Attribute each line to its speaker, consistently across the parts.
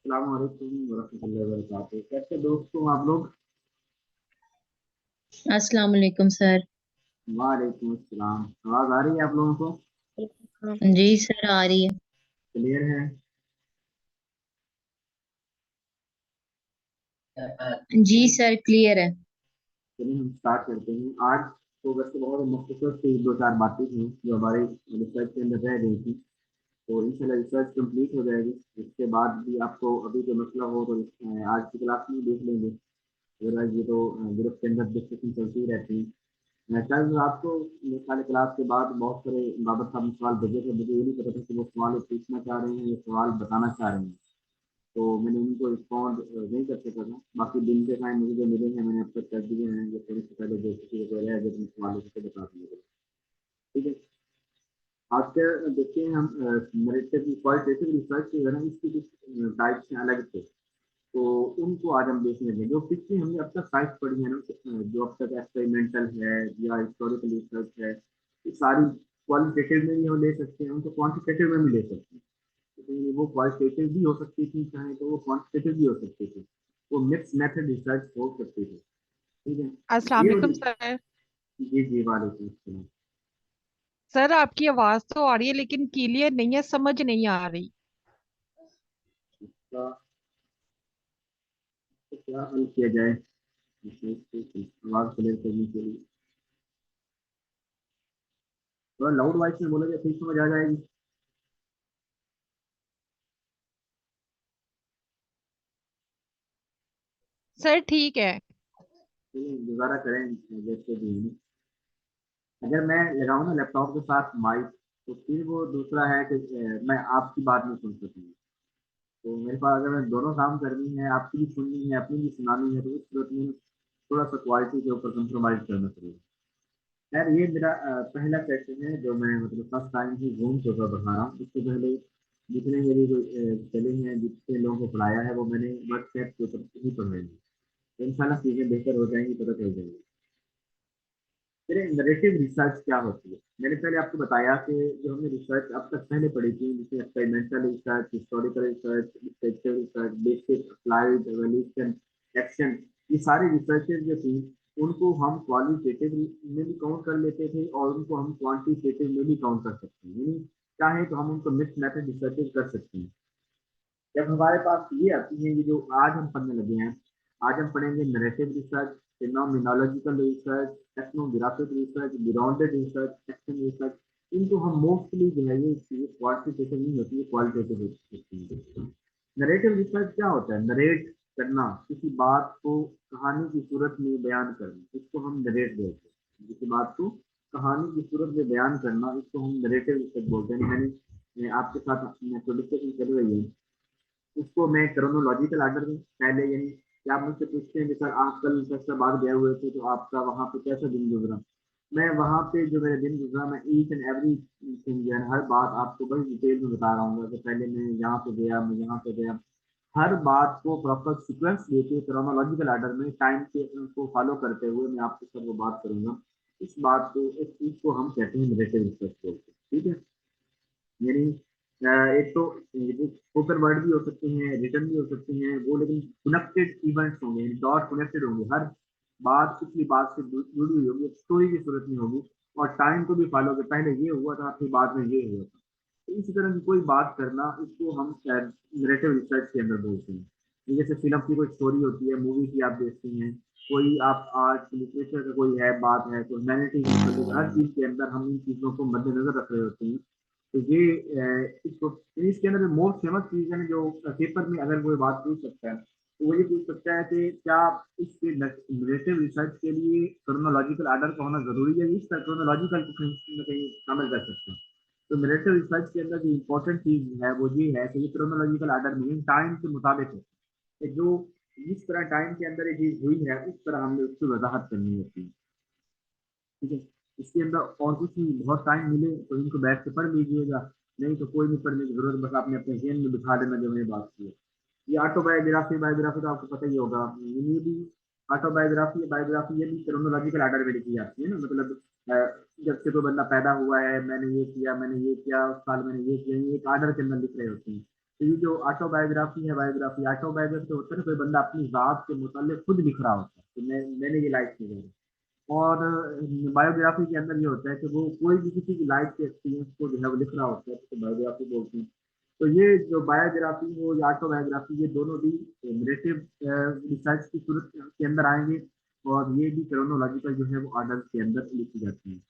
Speaker 1: अस्सलाम वालेकुम वरहमतुल्लाहि वबरकातुहू। कैसे दोस्त हो आप लोग?
Speaker 2: अस्सलाम वालेकुम सर।
Speaker 1: वालेकुम अस्सलाम। आवाज आ रही है आप लोगों को?
Speaker 2: जी सर, आ रही है।
Speaker 1: क्लियर है?
Speaker 2: जी सर, क्लियर है।
Speaker 1: चलिए हम स्टार्ट करते हैं आज। तो वैसे बहुत मुख्तसर से दो चार बातें थी जो हमारे रिसर्च के अंदर रह गई थी। तो इंशाल्लाह रिसर्च कंप्लीट हो जाएगी। इसके बाद भी आपको अभी जो मतलब हो तो आज की क्लास में देख लेंगे। अदरवाइज ये तो ग्रुप के अंदर डिस्कशन चलती ही रहती है। कल रात को मेरे ख्याल है क्लास के बाद बहुत सारे बाबर साहब ने सवाल भेजे थे। मुझे ये नहीं पता था कि वो सवाल वो पूछना चाह रहे हैं या सवाल बताना चाह रहे हैं। तो मैंने उनको रिस्पॉन्ड नहीं कर सका था। बाकी दिन के टाइम मुझे जो मिले हैं मैंने अब तक कर दिए हैं। जो थोड़ी से पहले जो किसी को रह गए तो सवाल उसको बता दिए। ठीक है। आज के देखते हैं हम नरेटिव क्वालिटेटिव रिसर्च जो है ना इसकी कुछ टाइप्स हैं अलग से। तो उनको आज हम देखने लगे। जो पिछले हमने अब तक टाइप्स पढ़ी है ना, जो अब तक एक्सपेरिमेंटल है या हिस्टोरिकल रिसर्च है, ये सारी क्वालिटेटिव में भी हम ले सकते हैं, उनको क्वांटिटेटिव में भी ले सकते हैं। तो वो क्वालिटेटिव भी हो सकती थी, चाहे तो वो क्वांटिटेटिव भी हो सकती थी। वो मिक्स मेथड रिसर्च हो सकती थी। ठीक है।
Speaker 3: अस्सलाम
Speaker 1: ये
Speaker 3: वालेकुम
Speaker 1: वाली।
Speaker 3: सर।
Speaker 1: जी जी वालेकुम अस्सलाम।
Speaker 3: सर आपकी आवाज तो आ रही है लेकिन क्लियर नहीं है, समझ नहीं आ रही।
Speaker 1: इसका तो क्या हल किया जाए आवाज क्लियर करने के लिए? थोड़ा लाउड वॉइस में बोला जाए ठीक समझ आ जाएगी।
Speaker 3: सर ठीक है।
Speaker 1: चलिए दोबारा करें जैसे भी है। अगर मैं लगाऊं ना लैपटॉप के साथ माइक, तो फिर वो दूसरा है कि मैं आपकी बात नहीं सुन सकूंगा। तो मेरे पास अगर मैं दोनों काम करनी है, आपकी भी सुननी है अपनी भी सुनानी है, तो उस सूरत में थोड़ा सा क्वालिटी के ऊपर कंप्रोमाइज करना पड़ेगा। यार ये मेरा पहला सेशन है जो मैं मतलब फर्स्ट टाइम ही जूम के ऊपर पढ़ा रहा हूँ। इससे पहले जितने मेरे जो चले हैं, जितने लोगों को पढ़ाया है वो मैंने व्हाट्सएप के ऊपर ही पढ़ाए हैं। तो इंशाल्लाह चीज़ें बेहतर हो जाएंगी, पता चल जाएगी। फिर नरेटिव रिसर्च क्या होती है? मैंने पहले आपको बताया कि जो हमने रिसर्च अब तक पहले पढ़ी थी, जिसमें experimental research, historical research, descriptive research, basic, applied, evolution, action, ये सारी रिसर्चेज जो थी उनको हम क्वालिटेटिव में भी काउंट कर लेते थे और उनको हम क्वांटिटेटिव में भी काउंट कर सकते हैं। यानी चाहे तो हम उनको मिक्स मेथड रिसर्चेज कर सकते हैं। जब हमारे पास ये आती है, ये जो आज हम पढ़ने लगे हैं, आज हम पढ़ेंगे narrative research, phenomenological research, ethnographic research, grounded research, action research. इनको हम मोस्टली जो है ये क्वांटिटेटिव नहीं होती है, क्वालिटेटिव होती है। नरेटिव रिसर्च क्या होता है? नरेट करना, किसी बात को कहानी की सूरत में बयान करना, इसको हम नरेट बोलते हैं। किसी बात को कहानी की सूरत में बयान करना, इसको हम नरेटिव रिसर्च बोलते हैं। मैंने आपके साथ जो डिस्कशन चल रही है उसको मैं क्रोनोलॉजिकल ऑर्डर में पहले, यानी कि आप मुझसे पूछते हैं कि सर आप कल फैसलाबाद गए हुए थे तो आपका वहाँ पे कैसा दिन गुजरा। मैं वहाँ पे जो मेरा दिन गुजरा, मैं ईच एंड एवरी थिंग जो है हर बात आपको बड़ी डिटेल में बता रहा हूँ कि पहले मैं यहाँ पे गया, मैं यहाँ पे गया। हर बात को प्रॉपर सीक्वेंस देके क्रोनोलॉजिकल ऑर्डर में टाइम के को फॉलो करते हुए मैं आपके साथ वो बात करूंगा। इस चीज को हम कहते हैं नरेटिव रिसर्च बोलते हैं। ठीक है। यानी एक तो स्पोकन वर्ड भी हो सकते हैं, रिटर्न भी हो सकते हैं वो, लेकिन कनेक्टेड इवेंट्स होंगे, डॉट कनेक्टेड होंगे। हर बात पिछली बात से जुड़ी हुई होगी, स्टोरी की सूरत में होगी। और टाइम को भी फॉलो कर, पहले ये हुआ था फिर बाद में ये हुआ था। तो इसी तरह की कोई बात करना, इसको हम नरेटिव रिसर्च के अंदर बोलते हैं। ये जैसे फिल्म की कोई स्टोरी होती है, मूवी की आप देखते हैं, कोई आप आर्ट लिटरेचर का कोई है बात है, कोई ह्यूमैनिटी से मतलब हर चीज के अंदर हम इन चीजों को मद्देनजर रख रहे होते हैं। तो ये इसको इसके अंदर मोस्ट फेमस चीज है ना, जो पेपर में अगर कोई बात पूछ सकता है तो वो ये पूछ सकता है कि क्या इसके नरेटिव रिसर्च के लिए क्रोनोलॉजिकल आर्डर का होना जरूरी है? इस क्रोनोलॉजिकल को कहीं ना कहीं शामिल कर सकते हैं। तो नरेटिव रिसर्च के अंदर जो इम्पोर्टेंट चीज है वो ये है कि ये क्रोनोलॉजिकल आर्डर में टाइम के मुताबिक है कि जो जिस तरह टाइम के अंदर ये चीज हुई है उस तरह हमने उसकी वजाहत करनी होती है। ठीक है। इसके अंदर और कुछ नहीं, बहुत टाइम मिले तो इनको बैठ के पढ़ लीजिएगा, नहीं तो कोई नहीं पढ़ने की जरूरत, बस आपने अपने जेहन में बिठा देना जो मैंने बात की है। ये ऑटोबायोग्राफी बायोग्राफी तो आपको पता ही होगा। ये भी ऑटोबायोग्राफी बायोग्राफी ये भी क्रोनोलॉजिकल आर्डर में लिखी जाती है ना। मतलब अ, जब से कोई बंदा पैदा हुआ है, मैंने ये किया, मैंने ये किया, उस साल मैंने ये किया, ये एक आर्डर के अंदर लिख रहे होते हैं। तो ये जो ऑटोबायोग्राफी है, बायोग्राफी, ऑटोबायोग्राफी होता है ना, कोई बंदा अपनी जात के मुतालिक खुद लिख रहा होता है कि मैंने ये लाइफ में करी। और बायोग्राफी के अंदर ये होता है कि वो कोई भी किसी की लाइफ के एक्सपीरियंस को जो है वो लिख रहा होता है, तो बायोग्राफी बोलते हैं। तो ये जो बायोग्राफी हो या ऑटोबायोग्राफी, ये दोनों भी नरेटिव रिसर्च की सूरत के अंदर आएंगे, और ये भी क्रोनोलॉजिकल जो है वो ऑर्डर के अंदर लिखी जाती है।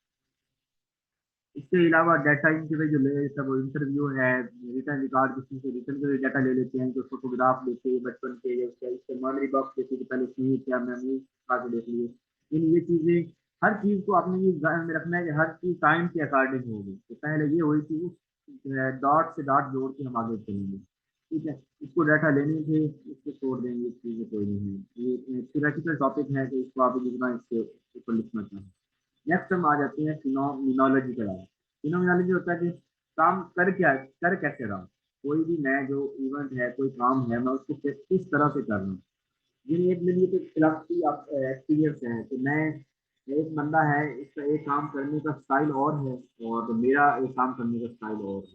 Speaker 1: इसके अलावा डाटा इंटरव्यू जो ले सब इंटरव्यू है, रिटर्न रिकॉर्ड, किसी से रिटर्न के डाटा ले लेते हैं, जो फोटोग्राफ लेते हैं बचपन के, या उसका मेमोरी बॉक्स लेते हैं कि पहले इसमें क्या मेमोरी खा के देख लिए। इन ये चीजें, हर चीज को आपने ये ध्यान में रखना है कि हर चीज टाइम के अकॉर्डिंग होगी। तो पहले ये हुई थी, उस डॉट से डॉट जोड़ के हम आगे चलेंगे। ठीक है, इसको डाटा लेने से इसको छोड़ देंगे, इस चीज में कोई नहीं है। ये थियोरेटिकल टॉपिक है, तो इसको आप जितना इसके ऊपर लिखना चाहें। नेक्स्ट हम आ जाते हैं फिनोमिनोलॉजी के बारे में। फिनोमिनोलॉजी होता है कि काम कर कैसे रहा हूँ। कोई भी मैं जो इवेंट है, कोई काम है, मैं उसको किस तरह से कर रहा हूँ। जिन एक मेरे लिए तो फिलॉसफी एक्सपीरियंस है कि मैं, एक बंदा है, इसका एक काम करने का स्टाइल और है, और मेरा एक काम करने का स्टाइल और है।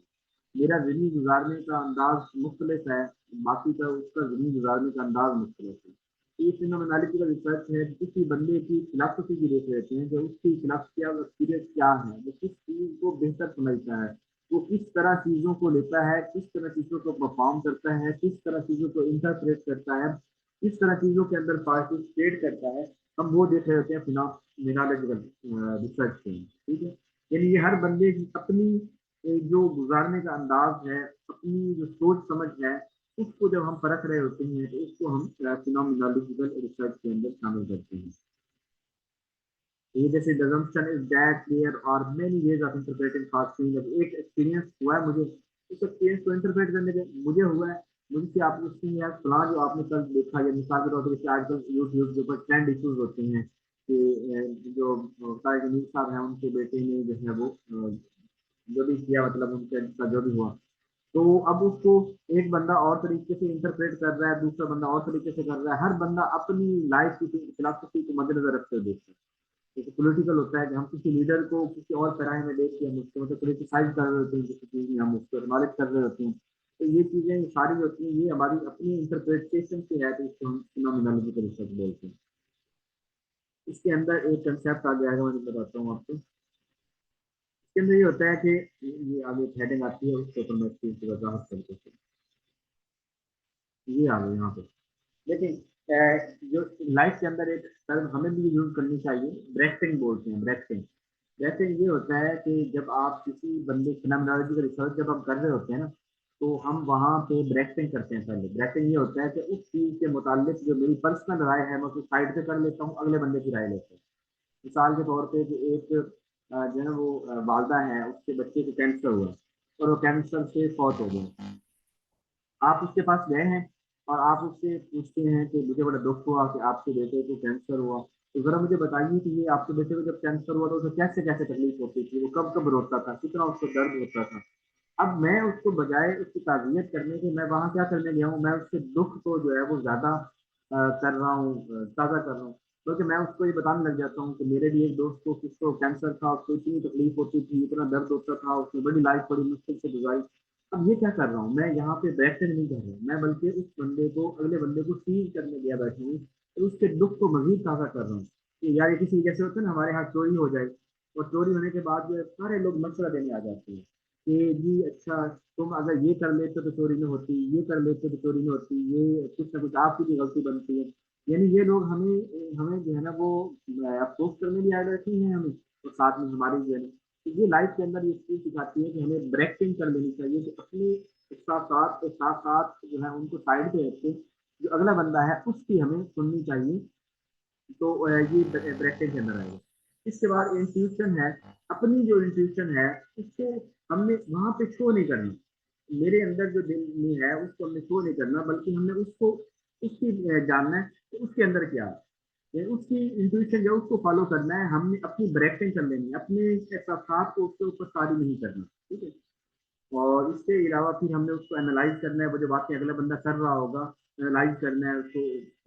Speaker 1: मेरा ज़िंदगी गुजारने का अंदाज मुख्तलिफ है, बाकी का उसका ज़िंदगी गुजारने का अंदाज मुख्तलिफ है। तो ये फिनोमिनैलिटी का रिसर्च है, किसी बंदे की फिलासफी की देख लेते हैं, जो उसकी फिलासफी और एक्सपीरियंस क्या है, वो किस चीज़ को बेहतर समझता है, वो किस तरह चीज़ों को लेता है, किस तरह चीज़ों को परफॉर्म करता है, किस तरह चीज़ों को इंटरप्रेट करता है, किस तरह चीज़ों के अंदर पार्टिसिपेट करता है। हम वो देख रहे होते हैं फिनोमिनोलॉजिकल रिसर्च से। ठीक है, यानी ये हर बंदे की अपनी जो गुजारने का अंदाज है, अपनी जो सोच समझ है, उसको जब हम परख रहे होते हैं, तो उसको हम फिनोमिनोलॉजिकल रिसर्च के अंदर शामिल करते हैं। ये जैसे the assumption is that there are many ways of interpreting past things। अब एक एक्सपीरियंस हुआ है मुझे, उस एक्सपीरियंस को इंटरप्रेट करने के मुझे हुआ है, मुझे से आप उसकी या फलां जो आपने कल देखा, या मिसाल के तौर पर जैसे आजकल यूट्यूब के ऊपर ट्रेंड इश्यूज होते हैं कि जो तारिक अमीर साहब हैं, उनके बेटे ने जो है वो जो भी किया, मतलब उनके साथ जो भी हुआ, तो अब उसको एक बंदा और तरीके से इंटरप्रेट कर रहा है, दूसरा बंदा और तरीके से कर रहा है। हर बंदा अपनी लाइफ की फिलासफी को मद्देनजर रखते हुए देखता है। जैसे पॉलिटिकल होता है कि हम किसी लीडर को किसी और पैराए में देख के हम उसको मतलब क्रिटिसाइज कर रहे होते हैं, किसी चीज में हम उसको एक्नॉलेज कर रहे होते हैं। तो ये चीजें सारी होती हैं, ये हमारी अपनी इंटरप्रिटेशन से है, तो इसको हम फिनोमिनोलॉजिकल रिसर्च बोलते हैं। इसके अंदर एक कंसेप्ट आ जाएगा, मैं बताता हूँ आपको। इसके अंदर ये होता है कि ये आगे एक हेडिंग आती है, उसके ऊपर मैं इसकी वजाहत करके, ये आ गई यहाँ पे। लेकिन जो लाइफ के अंदर एक टर्म हमें भी यूज करनी चाहिए, ब्रेस्टिंग बोलते हैं, ब्रेस्टिंग। ब्रेस्टिंग ये होता है कि जब आप किसी बंदे फिनोमिनोलॉजी का रिसर्च जब हम कर रहे होते हैं ना, तो हम वहाँ पे ब्रेस्टिंग करते हैं। पहले ब्रेस्टिंग ये होता है कि उस चीज़ के मुतालिक जो मेरी पर्सनल राय है, मैं उसको साइड पे कर लेता हूँ, अगले बंदे की राय लेता हूँ। मिसाल के तौर पे कि एक जो है ना वो वालदा है, उसके बच्चे को कैंसर हुआ, और वो कैंसर से फौत हो गए। आप उसके पास गए हैं, और आप उससे पूछते हैं कि मुझे बड़ा दुख हुआ कि आपके बेटे को कैंसर हुआ, तो जरा मुझे बताइए कि ये आपके बेटे को जब कैंसर हुआ तो उसे कैसे कैसे तकलीफ होती थी, वो कब कब रोता था, कितना उसको दर्द होता था। अब मैं उसको बजाय उसकी ताज़ियत करने के, मैं वहाँ क्या करने गया हूँ, मैं उसके दुख को जो है वो ज्यादा कर रहा हूँ, ताज़ा कर रहा हूँ। क्योंकि मैं उसको ये बताने लग जाता हूँ कि मेरे भी एक दोस्त को, किसको कैंसर था, उसको इतनी तकलीफ होती थी, इतना दर्द होता था, उसने बड़ी लाइफ बड़ी मुश्किल से गुजारी। अब ये क्या कर रहा हूँ, मैं यहाँ पे बैठने नहीं कर रहा हूँ, मैं बल्कि उस बंदे को, अगले बंदे को सील करने दिया बैठे हूँ, तो उसके दुख को मजीद ताज़ा कर रहा हूँ। कि यार ये किसी जैसे होता है ना, हमारे यहाँ चोरी हो जाए, और चोरी होने के बाद जो है सारे लोग मशवरा देने आ जाते हैं कि जी अच्छा, तुम अगर ये कर लेते तो चोरी नहीं होती, ये कर लेते तो चोरी नहीं होती, ये कुछ ना कुछ आपकी भी गलती बनती है। यानी ये लोग हमें हमें जो है ना वो अफसोस करने भी आए बैठे हैं हमें, और साथ में हमारी जो है ना, तो ये लाइफ के अंदर ये चीज सिखाती है कि हमें ब्रेकिंग कर लेनी चाहिए, कि अपने साथ साथ जो है उनको साइड पे रख के जो अगला बंदा है उसकी हमें सुननी चाहिए। तो ये ब्रेकिंग के अंदर आएगा। इसके बाद इंट्यूशन है, अपनी जो इंट्यूशन है उसको हमने वहां पे शो नहीं करना। मेरे अंदर जो दिल में है उसको हमने शो नहीं करना, बल्कि हमने उसको उसकी जानना है कि उसके अंदर क्या है, ये उसकी इंट्यूशन जो उसको फॉलो करना है। हमने अपनी ब्रेकिंग कर लेनी है, अपने एहसास को उसके ऊपर तारी नहीं करना। ठीक है, और इसके अलावा फिर हमने उसको एनालाइज करना है, वो जो बातें अगला बंदा कर रहा होगा, एनालाइज करना है उसको,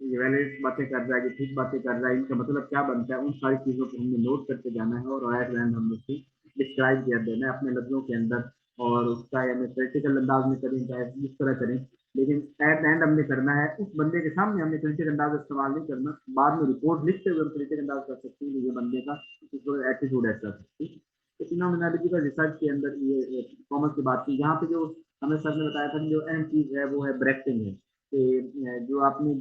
Speaker 1: इवैल्यूएट बातें कर रहा है कि ठीक बातें कर रहा है, इनका मतलब क्या बनता है, उन सारी चीज़ों को हमने नोट करके जाना है, और एट एंड हमने उसको डिस्क्राइब कर देना है अपने लफ्जों के अंदर, और उसका या मैं प्रैक्टिकल अंदाज में करें चाहे जिस तरह करें, लेकिन एट द एंड हमने करना है उस बंदे के सामने, हमने क्रिटिकल अंदाज इस्तेमाल नहीं करना। बाद में रिपोर्ट लिखते हुए हम क्रिटिकल अंदाज कर सकते हैं कि ये बंदे का एटीट्यूड ऐसा है। ठीक? तो फिनोमिनोलॉजिकल रिसर्च के अंदर ये कॉमर्स की बात थी। यहाँ पे जो हमें सर ने बताया था कि जो अहम चीज है वो है ब्रेक्टिंग है। कि जो आपने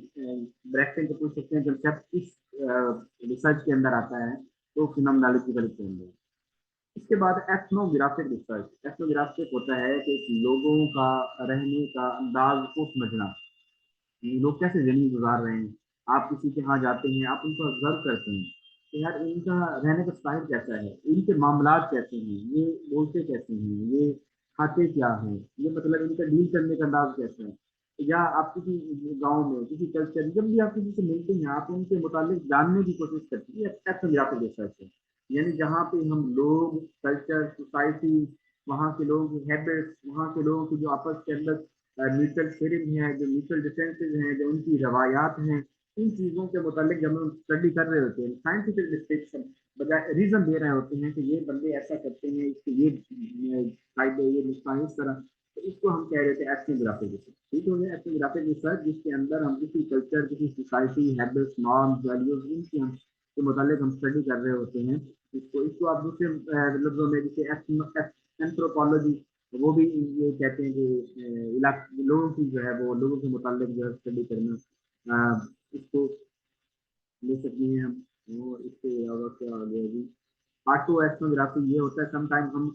Speaker 1: ब्रेक्टिंग को पूछ सकते हैं कंसेप्ट इस रिसर्च के अंदर आता है, तो फिनोमिनोलॉजिकल के अंदर। इसके बाद एथनोग्राफिक रिसर्च। एथनोग्राफिक होता है कि लोगों का रहने का अंदाज को समझना, लोग कैसे जिंदगी गुजार रहे हैं। आप किसी के यहाँ जाते हैं, आप उनको ऑब्जर्व करते हैं कि यार इनका रहने का स्टाइल कैसा है, इनके मामलात कैसे हैं, ये बोलते कैसे हैं, ये खाते क्या हैं, ये मतलब इनका डील करने का अंदाज कैसा है। या आप किसी गांव में किसी कल्चर, जब भी आप किसी से मिलते हैं आप उनके मुताबिक जानने की कोशिश करते हैं। एथनोग्राफिक रिसर्च है, यानी जहाँ पे हम लोग, कल्चर, सोसाइटी, वहाँ के लोग, हैबिट्स, वहाँ के लोगों की जो आपस के अंदर म्यूचुअल फीलिंग है, जो म्यूचुअल डिफरेंसेज हैं, जो उनकी रवायात हैं, इन चीज़ों के मुतालिक जब हम स्टडी कर रहे होते हैं, साइंटिफिक डिस्क्रिप्शन बजाय रीजन दे रहे होते हैं कि ये बंदे ऐसा करते हैं, इसके ये फायदे, ये नुकसान, इस तरह, तो इसको हम कह रहे थे एथनोग्राफिक रिसर्च। ठीक हो गया, एथनोग्राफिक रिसर्च जिसके अंदर हम किसी कल्चर, किसी सोसाइटी, हैबिट्स, नॉर्म्स, वैल्यूज, इनकी हम के मुतालिक हम स्टडी कर रहे होते हैं। इसको इसको आप दूसरे लफ्जों में जैसे एंथ्रोपोलॉजी, वो भी ये कहते हैं कि लोगों की जो है वो लोगों के मुतालिक जो है स्टडी करना, इसको ले सकते हैं हम। और इसके अलावा क्या आ गया जी, ऑटो एथनोग्राफी ये होता है समटाइम हम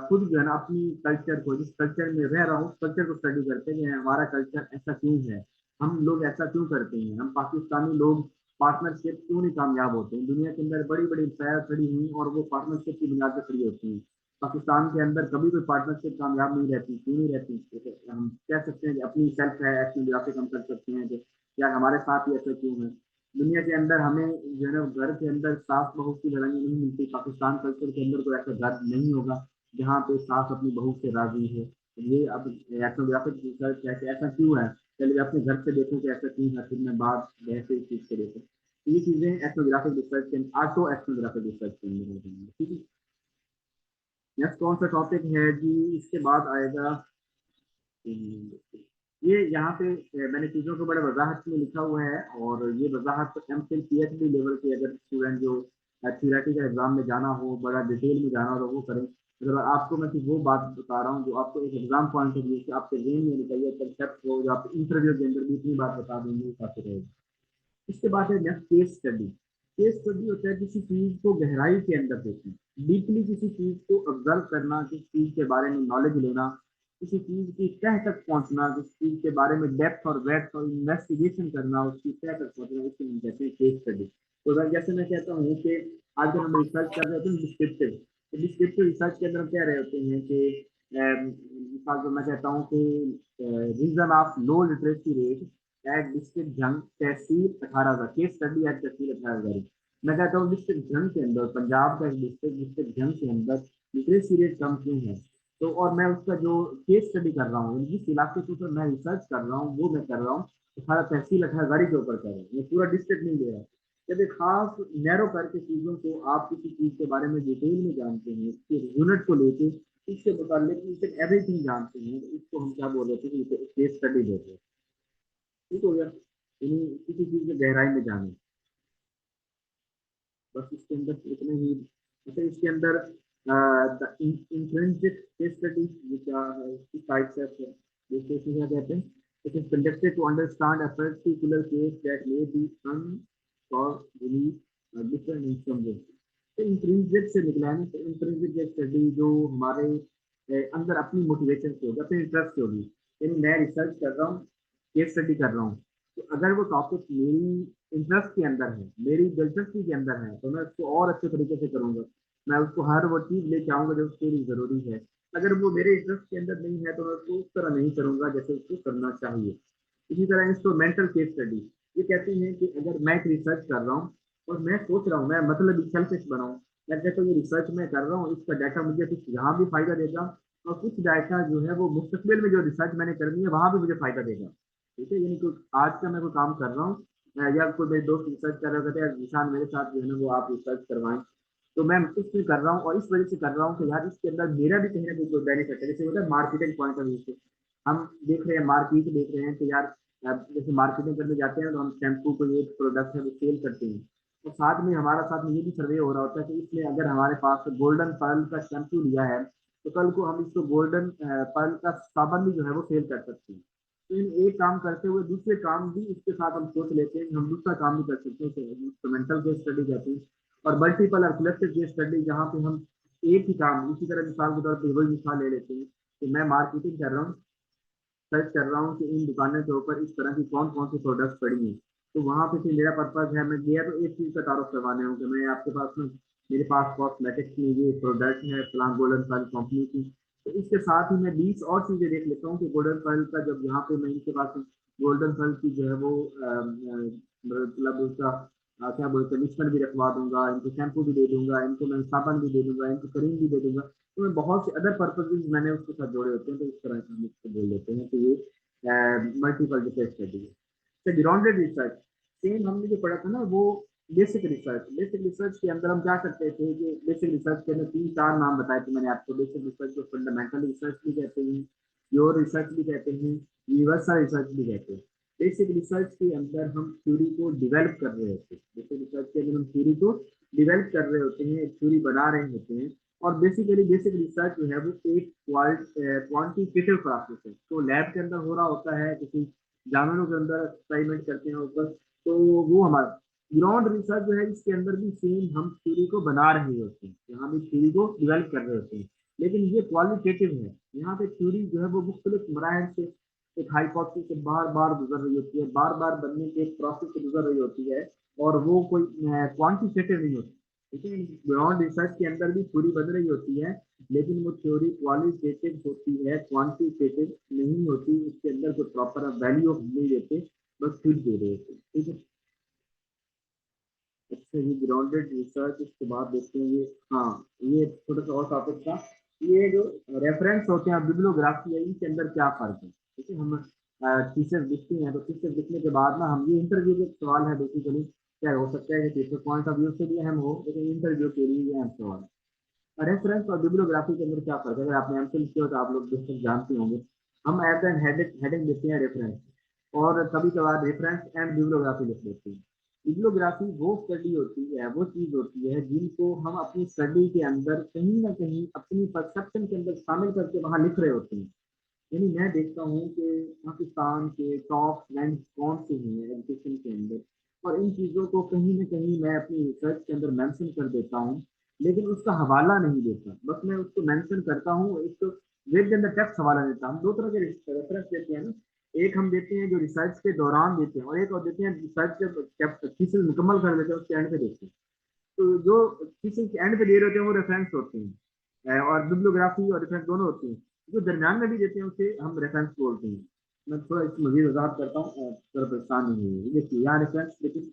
Speaker 1: खुद जो है ना अपनी कल्चर को, जिस कल्चर में रह रहा हूँ कल्चर को स्टडी करते हैं कि हमारा कल्चर ऐसा क्यों है, हम लोग ऐसा क्यों करते हैं, हम पाकिस्तानी लोग पार्टनरशिप क्यों नहीं कामयाब होते हैं। दुनिया के अंदर बड़ी बड़ी इंपायर खड़ी हुई और वो पार्टनरशिप की बुनियाद पर खड़ी होती हैं। पाकिस्तान के अंदर कभी कोई पार्टनरशिप कामयाब नहीं रहती, क्यों नहीं रहती? तो हम कह सकते हैं कि अपनी सेल्फ है एथनोग्राफी हम कर सकते हैं कि यार हमारे साथ ही ऐसा क्यों है। दुनिया के अंदर हमें जो है ना घर के अंदर सास बहू की लड़ाई नहीं मिलती, पाकिस्तान कल्चर के अंदर कोई ऐसा घर नहीं होगा जहाँ पे सास अपनी बहू से राजी है। तो ये अब एथनोग्राफिक रिसर्च है कि ऐसा क्यों है, चलिए अपने घर से देखो कि ऐसा क्यों है, फिर मैं बात बहस इस चीज को देखो। तो ये चीजें एथनोग्राफिक रिसर्च के ऑटो एथनोग्राफिक रिसर्च के अंदर हो जाएंगी। ठीक है, नेक्स्ट कौन सा टॉपिक है जी, इसके बाद आएगा ये यहाँ पे मैंने चीज़ों को बड़े वजाहत में लिखा हुआ है, और ये वजाहत एम फिल PhD लेवल के अगर स्टूडेंट जो थियोरेटिकल एग्जाम में जाना हो, बड़ा डिटेल में जाना हो, तो वो करें। अगर आपको मैं सिर्फ वो बात बता रहा हूँ जो आपको एक एग्जाम पॉइंट ऑफ व्यू से आपके ब्रेन में निकलिए, कंसेप्ट हो जो आप इंटरव्यू के अंदर भी इतनी बात बता देंगे, वो काफी रहेगा। इसके बाद है next case study. Case study होता है किसी चीज को गहराई के अंदर देखना, डीपली किसी चीज को ऑब्जर्व करना, किसी चीज के बारे में नॉलेज लेना, किसी चीज की तह तक पहुंचना, किसी चीज के बारे में डेप्थ और ब्रेड्थ और इन्वेस्टिगेशन करना, उसकी तह तक पहुंचना, इसको हम कहते हैं केस स्टडी। तो जैसे मैं कहता हूँ कि आज जब हम रिसर्च कर रहे होते हैं डिस्क्रिप्टिव, तो डिस्क्रिप्टिव रिसर्च के अंदर हम कह रहे होते हैं कि मिसाल जो मैं कहता हूँ कि reason of low literacy rate at district Jhang tehsil 18,000, case study at tehsil 18,000। मैं कहता हूँ डिस्ट्रिक्ट जंग के अंदर, पंजाब का एक डिस्ट्रिक्ट डिस्ट्रिक्ट जंग के अंदर लिटरेसी रेट कम क्यों है। तो और मैं उसका जो केस स्टडी कर रहा हूँ, जिस इलाके के ऊपर मैं रिसर्च कर रहा हूँ वो मैं कर रहा हूँ 18 तहसील 18,000 के ऊपर कर रहा हूँ, मैं पूरा डिस्ट्रिक्ट नहीं दे रहा। जब एक खास नैरो करके चीजों को आप किसी चीज के बारे में डिटेल में जानते हैं, उसके यूनिट को लेके इसके मुताबिक एवरीथिंग जानते हैं, तो इसको हम क्या बोल रहे थे कि केस स्टडी बोलते हैं। ठीक हो गया, यानी किसी चीज में गहराई में जाने, बस इसके अंदर इतने ही। अच्छा, इसके अंदर intrinsic case study types of cases क्या कहते हैं, it is conducted to understand a particular case that may be unsolved believe different in some way. तो इंट्रिंसिक से निकला है ना, तो इंट्रिंसिक केस स्टडी जो हमारे अंदर अपनी मोटिवेशन से होगी, अपने इंटरेस्ट से होगी। यानी मैं रिसर्च कर रहा हूँ, केस स्टडी कर रहा हूँ, तो अगर वो टॉपिक मेरी इंटरेस्ट के अंदर है, मेरी दिलचस्पी के अंदर है, तो मैं उसको और अच्छे तरीके से करूंगा। मैं उसको हर वो चीज लेके आऊंगा जो उसके लिए जरूरी है। अगर वो मेरे इंटरेस्ट के अंदर नहीं है तो मैं उसको उस तरह नहीं करूंगा जैसे उसको करना चाहिए। इसी तरह इंस्ट्रूमेंटल केस स्टडी, ये कहती है कि अगर मैं एक रिसर्च कर रहा हूँ और मैं सोच रहा हूँ, मैं मतलब सेल्फिश बनाऊँ, मैं कहता हूँ ये रिसर्च मैं कर रहा हूँ, इसका डाटा मुझे कुछ यहाँ भी फायदा देगा, और कुछ डाटा जो है वो मुस्तकबिल में जो रिसर्च मैंने करनी है वहां भी मुझे फायदा देगा। ठीक है, यानी कोई आज का मैं कोई काम कर रहा हूँ, या कोई मेरे दोस्त रिसर्च कर रहे होते हैं, निशान मेरे साथ जो है ना वो आप रिसर्च करवाएं, तो मैं इसलिए कर रहा हूँ और इस वजह से कर रहा हूँ कि यार इसके अंदर मेरा भी कहीं ना कहीं कोई बेनिफिट है। जैसे होता है मार्केटिंग पॉइंट ऑफ व्यू से हम देख रहे हैं, मार्केट देख रहे हैं कि यार जैसे मार्केटिंग करने जाते हैं तो हम शैम्पू को, ये प्रोडक्ट है वो सेल करते हैं, तो साथ में हमारा साथ में ये भी सर्वे हो रहा होता है कि इसमें अगर हमारे पास गोल्डन पर्ल का शैम्पू लिया है तो कल को हम इसको गोल्डन पर्ल का साबन भी जो है वो सेल कर सकते हैं। तो इन एक काम करते हुए दूसरे काम भी इसके साथ हम सोच लेते हैं, हम दूसरा काम भी कर सकते हैं, इंस्ट्रूमेंटल केस स्टडी कहते हैं। और मल्टीपल और कलेक्टिव केस स्टडी, जहाँ पे हम एक ही काम इसी तरह मिसाल के तौर पर वही मिसाल ले लेते हैं कि मैं मार्केटिंग कर रहा हूँ, सर्च कर रहा हूँ कि इन दुकानों के ऊपर इस तरह की कौन कौन सी प्रोडक्ट्स पड़ी हैं। तो वहाँ पे फिर मेरा पर्पज है, मैं गया तो एक चीज़ का तारुफ करवाने हूँ कि मैं आपके पास में, मेरे पास कॉस्मेटिक्स में ये प्रोडक्ट है फलां गोल्डन फॉयल कंपनी की। तो इसके साथ ही मैं 20 और चीज़ें देख लेता हूँ कि गोल्डन फॉयल का, जब यहाँ पे मैं इनके पास गोल्डन फॉयल की जो है वो मतलब उसका क्या बोलते हैं मिश्रण भी रखवा दूंगा, इनको शैम्पू भी दे दूंगा, इनको मैं साबुन भी दे दूंगा, इनको क्रीम भी दे दूंगा। तो मैं बहुत से अदर पर्पजेज मैंने उसके साथ जोड़े होते हैं, तो इस तरह से हम इसको बोल देते हैं कि ये मल्टीपल रिसर्च स्टडी है। तो ग्राउंडेड रिसर्च सेम हमने जो पढ़ा था ना वो बेसिक रिसर्च। बेसिक रिसर्च के अंदर हम क्या करते थे कि बेसिक रिसर्च के अंदर 3-4 नाम बताए थे मैंने आपको। बेसिक रिसर्च को फंडामेंटल रिसर्च भी कहते हैं, प्योर रिसर्च भी कहते हैं, यूनिवर्सल रिसर्च भी कहते हैं। बेसिक रिसर्च के अंदर हम थ्योरी को डिवेल्प कर रहे होते हैं, बेसिक रिसर्च के अंदर हम थ्योरी को डिवेल्प कर रहे होते हैं, थ्योरी बना रहे होते हैं। और बेसिकली बेसिक रिसर्च जो है वो एक क्वांटिटेटिव प्रोसेस है, तो लैब के अंदर हो रहा होता है, किसी जानवरों के अंदर एक्सपेरिमेंट करते हैं ऊपर, तो वो हमारा ग्राउंड रिसर्च जो है इसके अंदर भी सेम हम थ्योरी को बना रहे होते हैं, यहाँ भी थ्योरी को डिवेल्प कर रहे होते हैं। लेकिन ये क्वालिटेटिव है, यहाँ पे थ्योरी जो है वो मुख्तलिफ मराहल से, एक हाइपोथेसिस से बार बार गुजर रही होती है, बार बार बनने के एक प्रोसेस से गुजर रही होती है, और वो कोई क्वांटिटेटिव नहीं होती। ठीक है, ग्राउंड रिसर्च के अंदर भी थ्योरी बन रही होती है, लेकिन वो थ्योरी क्वालिटेटिव होती है, क्वांटिटेटिव नहीं होती, उसके अंदर कोई प्रॉपर वैल्यू नहीं देते, बस फिर दे रहे होते हैं। ठीक है, अच्छा ये ग्राउंडेड रिसर्च, इसके बाद देखते हैं ये, हाँ ये छोटा सा और टॉपिक था, ये जो रेफरेंस होते हैं बिब्लियोग्राफी है, इनके अंदर क्या फर्क है। ठीक है, हम थीसिस लिखते हैं तो थीसिस लिखने के बाद ना हम, ये इंटरव्यू के सवाल है बेसिकली, क्या हो सकता है कि टीचर पॉइंट ऑफ व्यू से भी अहम हो, लेकिन इंटरव्यू के लिए ये अहम सवाल है। रेफरेंस और बिब्लियोग्राफी के अंदर क्या फर्क है, अगर आपने एमफिल किया हो तो आप लोग बेसिक जानते होंगे। हम एज एन हेडिंग देते हैं रेफरेंस, और कभी कभार रेफरेंस एंड बिब्लियोग्राफी लिख देते हैं। बिब्लियोग्राफी वो स्टडी होती है, वो चीज होती है जिनको हम अपनी स्टडी के अंदर कहीं ना कहीं अपनी परसेप्शन के अंदर शामिल करके वहां लिख रहे होते हैं। यानी मैं देखता हूँ कि पाकिस्तान के टॉप रैंक कौन से हैं एजुकेशन के अंदर, और इन चीज़ों को कहीं ना कहीं मैं अपनी रिसर्च के अंदर मेंशन कर देता हूँ, लेकिन उसका हवाला नहीं देता, बस मैं उसको मेंशन करता हूँ, एक विद इन द टेक्स्ट हवाला देता हूँ। हम दो तरह के रेफरेंस देते हैं ना, एक हम देते हैं जो रिसर्च के दौरान देते हैं, और एक और देते हैं रिसर्च के थीसिस मुकम्मल कर लेते हैं उसके एंड पे देते हैं। तो जो थीसिस के एंड पे दे रहे होते हैं वो रेफरेंस होते हैं, और बिब्लियोग्राफी और रेफरेंस दोनों होती हैं। जो दरमियान में भी देते हैं उसे हम रेफरेंस बोलते हैं। मैं थोड़ा इसकी मजीद वजाहत करता हूँ, थोड़ा परेशान नहीं हुई देखिए यहाँ रेफरेंस, लेकिन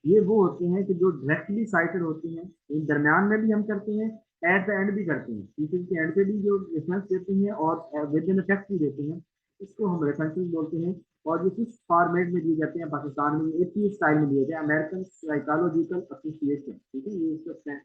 Speaker 1: ये वो होते हैं कि जो डायरेक्टली साइटेड होती हैं, इन दरमियान में भी हम करते हैं, एट द एंड भी करते हैं, थीसिस के एंड पे भी जो रेफरेंस देते हैं और विद इन द टेक्स्ट भी देते हैं, इसको हम रेफरेंसेस बोलते हैं। और ये किस फॉर्मेट में दिए जाते हैं, पाकिस्तान में एपीए स्टाइल में दिए जाते हैं, अमेरिकन साइकोलॉजिकल एसोसिएशन। ठीक है, ये इसका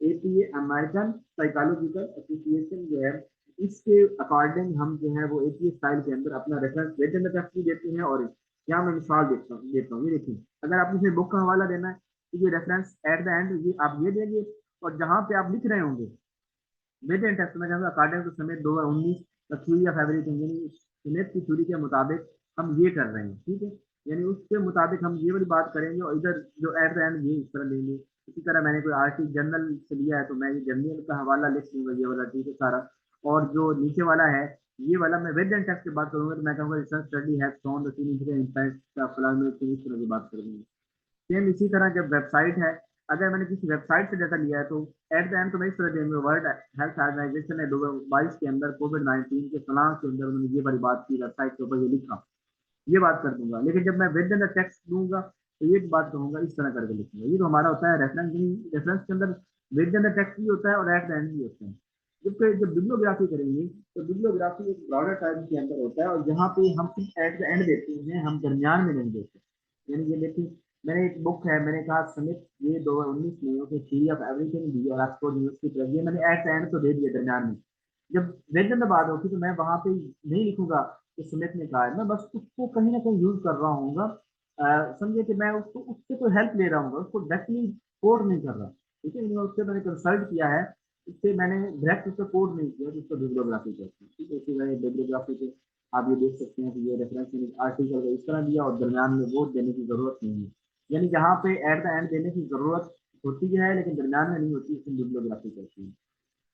Speaker 1: एपीए अमेरिकन साइकोलॉजिकल एसोसिएशन जो है, इसके अकॉर्डिंग हम जो है वो एपीए स्टाइल के अंदर अपना reference with in the text भी देते हैं। और यहाँ मैं मिसाल देता हूँ, ये देखिए, अगर आपको इसे बुक का हवाला देना है तो ये रेफरेंस एट द एंड ये आप ये देंगे, और जहाँ पे आप लिख रहे होंगे विद इन टेक्स्ट में जाऊंगा अकॉर्डिंग टू समेत 2019 का थ्योरी ऑफ एवरीथिंग, यानी समेत की थ्योरी के मुताबिक हम ये कर रहे हैं। ठीक है, यानी उसके मुताबिक हम ये वाली बात करेंगे, और इधर जो एट द एंड ये इस तरह लेंगे। इसी तरह मैंने कोई आर्टिकल जर्नल से लिया है तो मैं ये जर्नल का हवाला लिख दूंगा, ये वाला। ठीक है सारा, और जो नीचे वाला है ये वाला मैं विद इन टेक्स्ट की बात करूंगा तो मैं कहूँगा research study has shown the significant impact of climate change, इस तरह की बात कर दूंगा। सेम इसी तरह जब वेबसाइट है, अगर मैंने किसी वेबसाइट से डाटा लिया है तो एट द एंड तो मैं इस तरह देंगे, वर्ल्ड हेल्थ ऑर्गेनाइजेशन ने 2022 के अंदर कोविड-19 के फलां के अंदर उन्होंने ये वाली बात की, वेबसाइट के ऊपर ये लिखा, ये बात कर दूंगा। लेकिन जब मैं विद इन द टेक्स्ट दूंगा तो ये बात कहूंगा, इस तरह करके लिखूंगा। ये तो हमारा होता है रेफरेंस। रेफरेंस के अंदर विद इन द टेक्स्ट भी होता है और एट द एंड भी होता है। जब बिब्लियोग्राफी करेंगे तो बिब्लियोग्राफी एक ब्रॉडर टाइप के अंदर होता है, और जहाँ पे हम सिर्फ एट द एंड देते हैं, हम दरमियान में नहीं देते। यानी ये देखिए, मैंने एक बुक है, मैंने कहा समित ये 2019 में उसे थ्योरी ऑफ एवरीथिंग दी और ऑक्सफोर्ड यूनिवर्सिटी प्रेस, ये मैंने एट एंड तो दे दिया दरमियान में। जब वेतन में बात होती तो मैं वहां पे नहीं लिखूंगा कि स्मिथ ने कहा है, मैं बस उसको कहीं ना कहीं यूज कर रहा हूँ। समझे कि मैं उसको उससे कोई हेल्प ले रहा हूँ, उसको डायरेक्टली कोड नहीं कर रहा। ठीक है, उससे मैंने कंसल्ट किया है, उससे मैंने डायरेक्ट उससे कोड नहीं किया, जिसको बिब्लियोग्राफी कहते हैं। ठीक है, इसी वजह बिब्लियोग्राफी पे आप ये देख सकते हैं कि ये रेफरेंस आर्टिकल इस तरह दिया और दरमियान में वो देने की जरूरत नहीं है। यानी जहाँ पे एट द एंड देने की जरूरत होती है लेकिन दरमियान में नहीं होती, इसमें बिब्लियोग्राफी कहती है।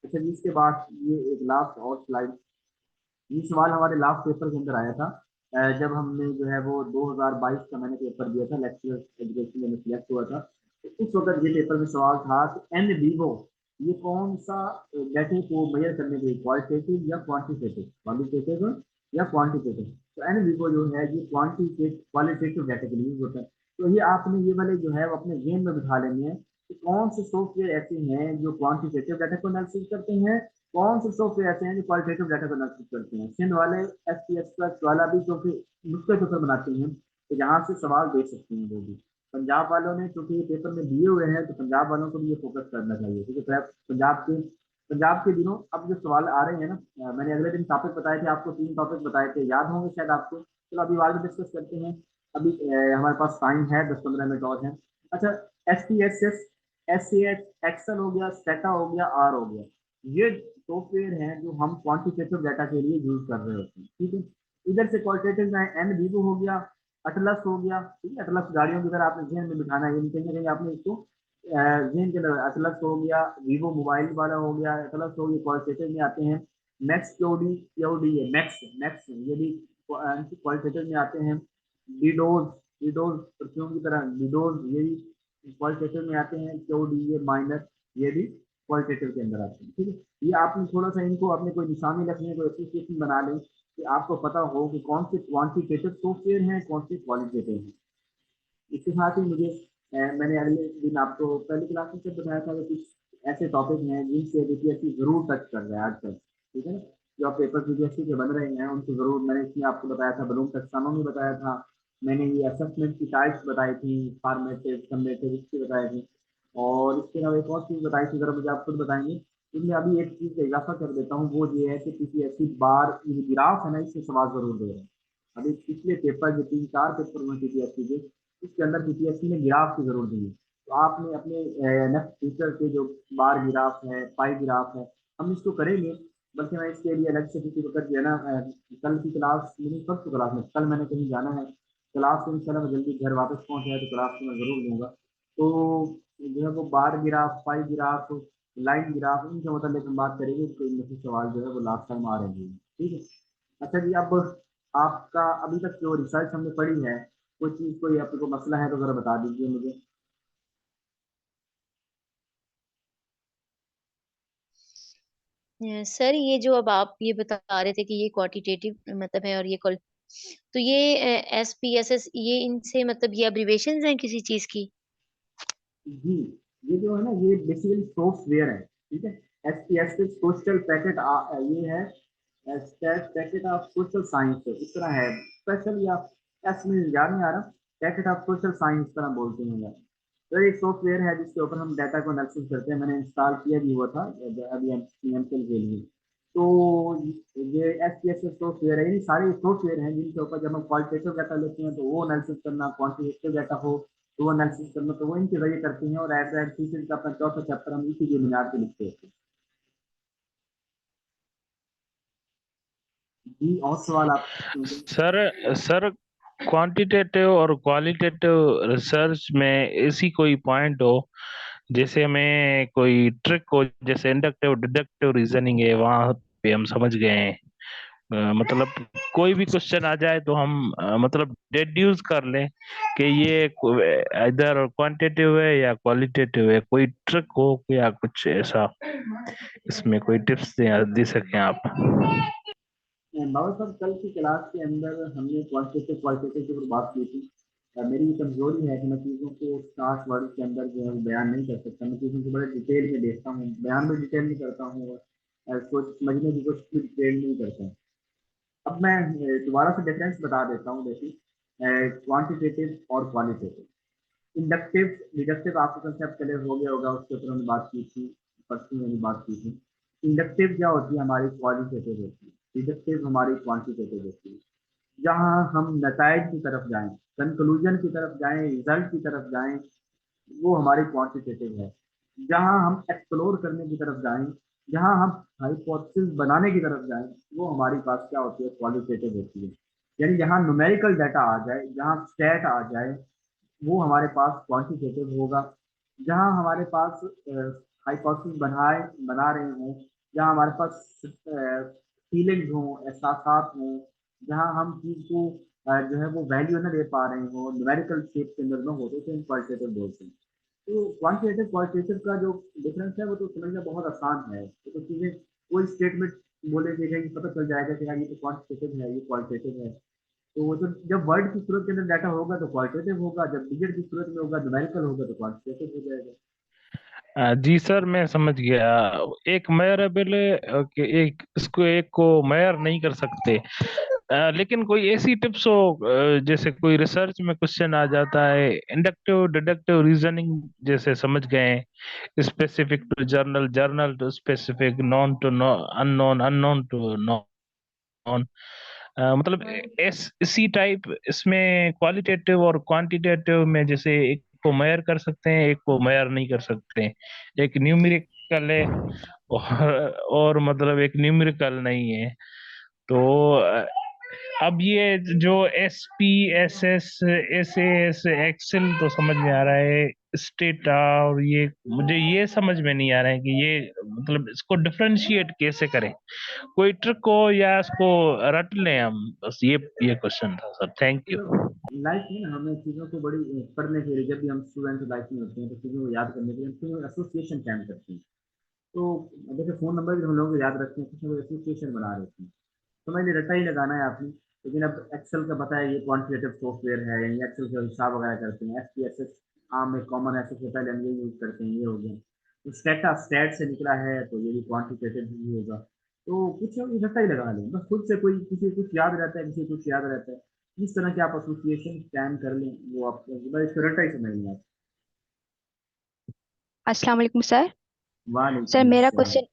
Speaker 1: अच्छा जी, इसके बाद ये एक लास्ट और स्लाइड, ये सवाल हमारे लास्ट पेपर के अंदर आया था। जब हमने जो है वो 2022 का मैंने पेपर दिया था, लेक्चर एजुकेशन में सिलेक्ट हुआ था, तो उस वक्त ये पेपर में सवाल था कि एन वीवो ये कौन सा डेटा को मेजर करने के लिए, क्वालिटेटिव या क्वांटिटेटिव, क्वालिटेटिव या क्वांटिटेटिव। तो एन वीवो जो है ये क्वालिटेटिव डेटा के लिए यूज होता है। तो ये आपने ये वाले जो है वो अपने गेम में बिठा लेंगे हैं कि कौन से सॉफ्टवेयर ऐसे हैं जो क्वांटिटेटिव डाटा को एनालिसिस करते हैं, कौन से सॉफ्टवेयर ऐसे हैं जो क्वालिटेटिव डाटा को एनालिसिस करते हैं। सिंध वाले एसपीएस प्लस वाला भी क्योंकि नुस्खे पेपर बनाते हैं, तो यहाँ से सवाल दे सकते हैं वो भी। पंजाब वालों ने क्योंकि ये पेपर में दिए हुए हैं, तो पंजाब वालों को भी ये फोकस करना चाहिए, ठीक है। पंजाब के दिनों अब जो सवाल आ रहे हैं ना, मैंने अगले दिन टॉपिक बताए थे आपको, 3 टॉपिक बताए थे, याद होंगे शायद आपको। चलो अभी आगे डिस्कस करते हैं। अभी हमारे पास टाइम है, 10-15 मिनट और है। अच्छा, S T S S, S C H, Excel हो गया, स्टेटा हो गया, आर हो गया, ये सॉफ्टवेयर हैं जो हम क्वांटिटेटिव डाटा के लिए यूज कर रहे होते हैं। ठीक है, इधर से क्वालिटेटिव में एन वीवो हो गया, अटलस हो गया। ठीक है, अटलस गाड़ियों की तरह आपने जहन में बिठाना है, कहीं ना कहीं आपने इसको जहन के अंदर, अटलस हो गया, वीवो मोबाइल वाला हो गया, अटलस हो गया, क्वालिटेटिव में आते हैं। मैक्स क्यूडी, क्यूडी है मैक्स, मैक्स ये भी क्वालिटेटिव में आते हैं। डीडोज, डीडोज परफ्यूम की तरह डीडोज, ये भी क्वालिटेटिव में आते हैं। क्यूडी ये माइनर, ये भी क्वालिटेटिव के अंदर आते हैं। ठीक है, ये आपने थोड़ा सा इनको अपने कोई निशानी रखनी है, कोई एप्लीकेशन बना लें कि आपको पता हो कि कौन से क्वांटिटेटिव सॉफ्टवेयर हैं, कौन से क्वालिटेटिव हैं। इसके साथ ही मुझे मैंने अगले दिन आपको पहली क्लास में जब बताया था कि कुछ ऐसे टॉपिक हैं जिनसे बीपीएससी जरूर टच कर रहा है आजकल। ठीक है ना, जो आप पेपर बीपीएससी के बन रहे हैं उनको जरूर, मैंने इसमें आपको बताया था ब्लूम टैक्सोनॉमी बताया था, मैंने ये असेसमेंट की टाइप्स बताई थी, फॉर्मेटिव, समेटिव, इसकी बताई थी, और इसके अलावा एक और चीज़ बताई थी, जरा मुझे आप खुद बताएंगे। इसमें अभी एक चीज़ का इजाफा कर देता हूँ, वो ये है कि पीपीएससी बार ये ग्राफ है ना, इससे सवाल जरूर दे रहे हैं। अभी पिछले पेपर जो 3-4 पेपर हुए पीपीएससी के, इसके अंदर पीपीएससी ने गिराफ की जरूर दी है। तो आपने अपने नेक्स्ट फ्यूचर के जो बार गिराफ है, पाई गिराफ है, हम इसको करेंगे। बल्कि मैं इसके लिए अलग से किसी को कर दिया ना, कल की क्लास मेरी फर्स्ट क्लास में, कल मैंने कहीं जाना है, क्लास से इंशाल्लाह मैं जल्दी घर वापस पहुंच जाए तो क्लास को मैं जरूर लूंगा। तो जो है वो बार गिराफ, पाई गिराफ, लाइन गिराफ, इनके मतलब हम बात करेंगे, तो इनमें से सवाल जो है वो लास्ट टाइम आ रहे हैं। ठीक है। अच्छा जी, अब आपका अभी तक जो रिसर्च हमने पढ़ी है, कोई चीज़, कोई आपको मसला है तो ज़रा बता दीजिए मुझे।
Speaker 2: सर ये जो अब आप ये बता रहे थे कि ये क्वांटिटेटिव मतलब है और ये क्वाल तो ये एसपीएसएस ये इनसे मतलब ये एब्रिविएशंस हैं किसी चीज की?
Speaker 1: जी, ये जो है ना, ये बेसिकली सॉफ्टवेयर है। ठीक है, S P S social packet, ये है पैकेट ऑफ सोशल साइंस, इस तरह है। स्पेशल या एस में याद नहीं आ रहा, पैकेट ऑफ सोशल साइंस तरह बोलते हैं यार। तो एक सॉफ्टवेयर है जिसके ऊपर हम डाटा को एनालिसिस करते हैं, मैंने इंस्टॉल किया भी हुआ था अभी एमसीएल के लिए। तो ये एस पी एस सॉफ्टवेयर है, ये सारे सॉफ्टवेयर हैं जिनके ऊपर जब हम क्वालिटेटिव डाटा लेते हैं तो वो एनालिसिस करना, क्वांटिटेटिव डाटा हो तो वो एनालिसिस करना, तो वो इनके जरिए करते हैं। और एट द थीसिस का अपना चौथा चैप्टर हम इसी की बुनियाद पे लिखते हैं। जी, और सवाल आप पूछेंगे?
Speaker 4: सर सर क्वांटिटेटिव और क्वालिटेटिव रिसर्च में ऐसी कोई पॉइंट हो जैसे हमें कोई ट्रिक हो, जैसे इंडक्टिव डिडक्टिव रीजनिंग है वहां पे हम समझ गए हैं, मतलब कोई भी क्वेश्चन आ जाए तो हम मतलब डिड्यूस कर लें कि ये इधर क्वांटिटेटिव है या क्वालिटेटिव है, कोई ट्रिक हो या कुछ ऐसा, इसमें कोई टिप्स दे सकें आप।
Speaker 1: बाबा साहब, कल की क्लास के अंदर हमने क्वालिटेटिव क्वालिटेटिव के ऊपर बात की थी। मेरी ये कमजोरी है कि मैं चीज़ों को 60 वर्ड के अंदर जो है वो बयान नहीं कर सकता, मैं चीज़ों को बड़े डिटेल में देखता हूँ, बयान में डिटेल नहीं करता हूँ, और सोच समझने की कोशिश भी डिटेल नहीं करता हूँ। अब मैं दोबारा से डिफरेंस बता देता हूँ, देखिए, क्वांटिटेटिव और क्वालिटेटिव। इंडक्टिव डिडक्टिव आपको कंसेप्ट क्लियर हो गया होगा, उसके ऊपर हमने बात की थी, परसों मैंने बात की थी। इंडक्टिव क्या होती है, हमारी क्वालिटेटिव होती है, डिडक्टिव हमारी क्वांटिटेटिव होती है। जहाँ हम नताइज की तरफ जाएं, कंक्लूजन की तरफ जाएं, रिजल्ट की तरफ जाएं, वो हमारी क्वांटिटेटिव है। जहाँ हम एक्सप्लोर करने की तरफ जाएं, जहाँ हम हाइपोथेसिस बनाने की तरफ जाएं, वो हमारी पास क्या होती है, क्वालिटेटिव होती है। यानी जहाँ न्यूमेरिकल डाटा आ जाए, जहाँ स्टैट आ जाए, वो हमारे पास क्वांटिटेटिव होगा। जहाँ हमारे पास हाइपोथेसिस बना रहे हों, जहाँ हमारे पास फीलिंग्स हों, एहसास हों, जहाँ हम चीज़ को जो है वो वैल्यू ना दे पा रहे हो, न्यूमेरिकल शेप के अंदर में होते थे, क्वालिटेटिव बोलते हैं। तो क्वांटिटेटिव क्वालिटेटिव का जो डिफरेंस है वो तो समझना बहुत आसान है। तो चीज़ें कोई स्टेटमेंट बोले कि पता चल जाएगा कि यार ये तो क्वांटिटेटिव है, ये क्वालिटेटिव है। तो वो जब वर्ड की सूरत के अंदर डाटा होगा तो क्वालिटेटिव होगा, जब डिजिट की सूरत में होगा, न्यूमेरिकल होगा, तो क्वांटिटेटिव हो जाएगा।
Speaker 4: जी सर, मैं समझ गया। एक मेयरेबल है कि एक इसको एक को मेयर नहीं कर सकते। लेकिन कोई ऐसी टिप्स हो, जैसे कोई रिसर्च में क्वेश्चन आ जाता है, इंडक्टिव डिडक्टिव रीजनिंग जैसे समझ गए, specific to general, general to specific, known to unknown, unknown to known, मतलब इसी टाइप इसमें क्वालिटेटिव और क्वांटिटेटिव में जैसे एक को मेयर कर सकते हैं, एक को मेयर नहीं कर सकते। एक न्यूमेरिकल है और मतलब एक न्यूमेरिकल नहीं है। तो अब ये जो S P S S S S Excel तो समझ में आ रहा है, स्टेटा, और ये मुझे ये समझ में नहीं आ रहा है कि ये मतलब इसको डिफरेंशिएट कैसे करें। कोई ट्रिक हो या इसको रट लें हम, बस ये क्वेश्चन था सर। Thank you.
Speaker 1: लाइफ में ना हमें चीज़ों को बड़ी पढ़ने के लिए, जब भी हम स्टूडेंट लाइफ में होते हैं तो चीज़ों को याद करने के लिए हम चीज़ों एसोसिएशन टाइम करते हैं। तो जैसे फ़ोन नंबर भी हम लोग याद रखते हैं, कुछ ना कुछ एसोसिएशन बना रहते हैं। समझ लीजिए रट्टा ही लगाना है आपने। लेकिन अब एक्सेल का बताया, ये क्वांटिटेटिव सॉफ्टवेयर है, यानी एक्सेल से हिसाब वगैरह करते हैं। एसपीएसएस आम एक कॉमन है, सबसे पहले हम ये यूज़ करते हैं, ये हो गया। तो स्टेटा स्टैट से निकला है, तो ये भी क्वांटिटेटिव ही होगा। तो कुछ हम रट्टा ही लगा लें, बस खुद से कोई किसी को कुछ याद रहता है, किसी को कुछ याद रहता है। इस तरह के आप एसोसिएशन स्कैन कर लें, वो आप इसको रट्टा ही समझ लें आप।
Speaker 5: अस्सलाम वालेकुम सर। सर
Speaker 1: वालेकुम
Speaker 5: मेरा
Speaker 1: अस्सलाम।
Speaker 5: क्वेश्चन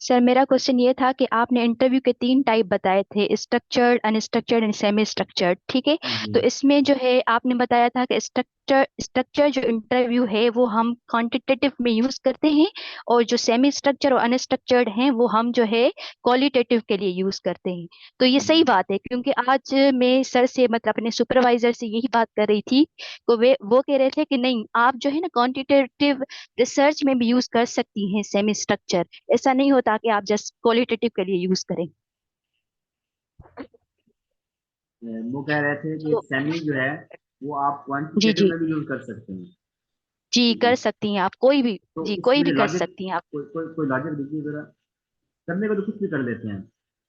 Speaker 5: सर मेरा क्वेश्चन ये था कि आपने इंटरव्यू के 3 टाइप बताए थे, structured, unstructured and semi structured, ठीक है।
Speaker 1: जी।
Speaker 5: तो इसमें जो है आपने बताया था कि स्ट्रक्चर जो इंटरव्यू है वो हम क्वांटिटेटिव में यूज करते हैं, और जो सेमी स्ट्रक्चर और अनस्ट्रक्चर्ड हैं वो हम जो है क्वालिटेटिव के लिए यूज करते हैं। तो ये सही बात है, क्योंकि आज मैं सर से मतलब अपने सुपरवाइजर से यही बात कर रही थी, तो वो कह रहे थे कि नहीं, आप जो है ना क्वांटिटेटिव रिसर्च में भी यूज कर सकती हैं सेमी स्ट्रक्चर, ऐसा नहीं होता कि आप जस्ट क्वालिटेटिव के लिए यूज करें।
Speaker 1: वो कह रहे थे कि
Speaker 5: तो
Speaker 1: सेमी जो है वो आप
Speaker 5: जी
Speaker 1: क्वांटिटेटिव
Speaker 5: जी
Speaker 1: में भी यूज कर सकते हैं।
Speaker 5: जी,
Speaker 1: जी।
Speaker 5: कर सकती हैं आप, कोई भी,
Speaker 1: तो
Speaker 5: जी
Speaker 1: इसके
Speaker 5: कोई भी
Speaker 1: लिए
Speaker 5: कर
Speaker 1: लॉजिक,
Speaker 5: सकती हैं आप।
Speaker 1: कोई लॉजिक दीजिए जरा। करने को तो कुछ भी कर लेते हैं।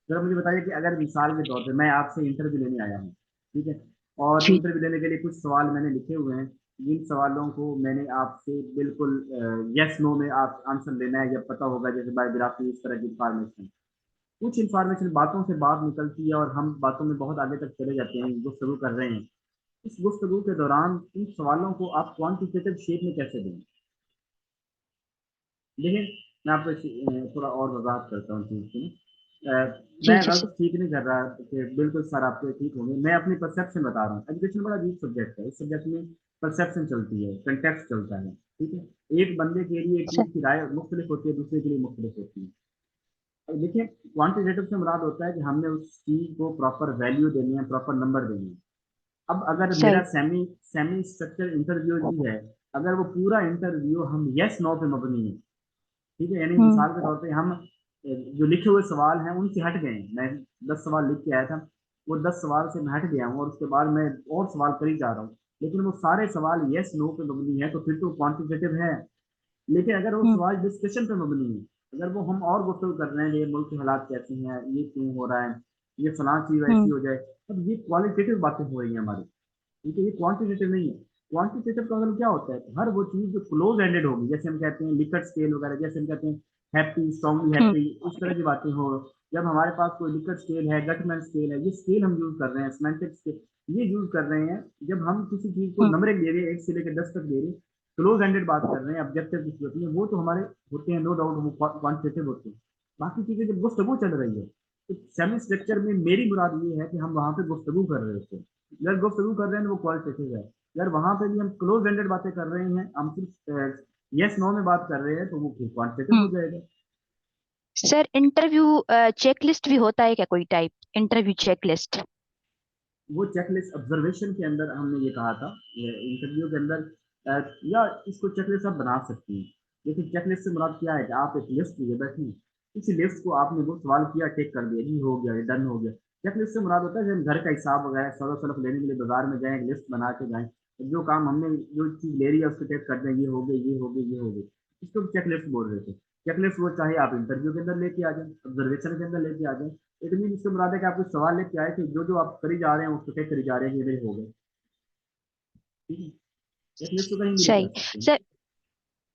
Speaker 1: जरा मुझे बताइए कि अगर मिसाल के तौर पे मैं आपसे इंटरव्यू लेने आया हूँ, ठीक है, और
Speaker 5: जी
Speaker 1: इंटरव्यू लेने के लिए कुछ सवाल मैंने लिखे हुए हैं। जिन सवालों को मैंने आपसे बिल्कुल यस नो में आप आंसर लेना है, या पता होगा, जैसे बायोग्राफी, इस तरह की इंफॉर्मेशन। कुछ इंफॉर्मेशन बातों से बात निकलती है, और हम बातों में बहुत आगे तक चले जाते हैं, गुफ्तगू कर रहे हैं। इस गुफ्तगू के दौरान इन सवालों को आप क्वांटिटेटिव शेप में कैसे दें? देखिए, मैं आपको थोड़ा और वजाहत करता हूँ चीज़ की। मैं
Speaker 5: जी जी
Speaker 1: गलत ठीक नहीं कर रहा कि बिल्कुल सर आपके ठीक होंगे, मैं अपनी परसेप्शन बता रहा हूँ। एजुकेशन बड़ा अजीब सब्जेक्ट है, इस सब्जेक्ट में परसेप्शन चलती है, कंटेक्स्ट चलता है, ठीक है। एक बंदे के लिए एक
Speaker 5: सर।
Speaker 1: चीज़ की राय मुख्तलिफ होती है, दूसरे के लिए मुख्तलिफ होती है। अब देखिए, क्वांटिटेटिव से मुराद होता है कि हमने उस चीज़ को प्रॉपर वैल्यू देनी है, प्रॉपर नंबर देनी है। अब अगर मेरा
Speaker 5: सही।
Speaker 1: सेमी सेमी स्ट्रक्चर इंटरव्यू भी है, अगर वो पूरा इंटरव्यू हम यस नो पे मबनी है, ठीक है, यानी
Speaker 5: हम्म।
Speaker 1: मिसाल के तौर पे हम जो लिखे हुए सवाल हैं उनसे हट गए हैं। मैं 10 सवाल लिख के आया था, वो 10 सवाल से मैं हट गया हूँ, और उसके बाद मैं और सवाल करी जा रहा हूँ, लेकिन वो सारे सवाल यस नो पे मबनी है, तो फिर तो क्वांटिटेटिव है। लेकिन अगर वो
Speaker 5: हम्म।
Speaker 1: सवाल डिस्कशन पे मबनी है, अगर वो हम और गुफ्तगू कर रहे हैं, ये मुल्क के हालात कैसे हैं, ये क्यों हो रहा है, ये फलां चीज़ ऐसी
Speaker 5: हम्म।
Speaker 1: हो जाए, अब ये क्वालिटेटिव बातें हो रही हैं हमारी, ठीक है, ये क्वांटिटेटिव नहीं है। क्वांटिटेटिव का मतलब क्या होता है, हर वो चीज़ जो क्लोज एंडेड होगी, जैसे हम कहते हैं लिकट स्केल वगैरह, जैसे हम कहते हैं हैप्पी, स्ट्रांगली
Speaker 5: हम्म।
Speaker 1: हैप्पी, इस तरह की बातें हो, जब हमारे पास कोई लिकट स्केल है, गटमैन स्केल है, ये स्केल हम यूज कर रहे हैं, सिमेंटिक स्केल ये यूज कर रहे हैं, जब हम किसी चीज को नंबरिंग दे रहे हैं 1 से लेकर 10 तक दे रहे हैं, क्लोज एंडेड बात कर रहे हैं, ऑब्जेक्टिव की सूरत में, वो तो हमारे होते हैं, नो डाउट वो क्वांटिटेटिव होते हैं। बाकी चीजें जब गुफ्तगू चल रही है, तो सेमी स्ट्रक्चर में मेरी मुराद ये है कि हम वहां पे गुफ्तगू कर रहे होते हैं। अगर गुफ्तगू कर रहे हैं तो वो क्वालिटेटिव है, अगर वहां पे भी हम क्लोज एंडेड बातें कर रहे हैं, हम सिर्फ यस नो में बात कर रहे हैं, तो वो क्वांटिटेटिव हो जाएगा।
Speaker 5: सर इंटरव्यू चेकलिस्ट भी होता है क्या कोई टाइप, इंटरव्यू चेकलिस्ट?
Speaker 1: वो चेकलिस्ट ऑब्जर्वेशन के अंदर हमने ये कहा था, इंटरव्यू के अंदर या इसको चेकलिस्ट आप बना सकती हैं, लेकिन चेकलिस्ट से मुराद क्या है कि आप एक लिस्ट लिए बैठे हैं, इसी लिस्ट को आपने वो सवाल किया, टिक कर दिया, जी हो गया, ये डन हो गया। चेकलिस्ट से मुराद होता है कि हम घर का हिसाब वगैरह सौदा सलफ लेने के लिए बाजार में जाएं, लिस्ट बना के जाएं, जो काम हमने जो चीज़ ले रही है उसको टिक कर दें, ये हो गई, ये हो गई, ये हो गई, इसको चेकलिस्ट बोल रहे थे। चेकलिस्ट वो चाहे आप इंटरव्यू के अंदर लेके आ जाएं, ऑब्जर्वेशन के अंदर लेके आ जाएं, इट मीन इससे मुराद है कि आप कुछ सवाल लेके आए थे, जो जो आप करी जा रहे हैं उसको टिक करी जा रहे हैं, ये मेरे हो गए, ठीक है। चेकलिस्ट को कहीं भी लेके
Speaker 5: सही।
Speaker 1: आ सकते हैं।
Speaker 5: सर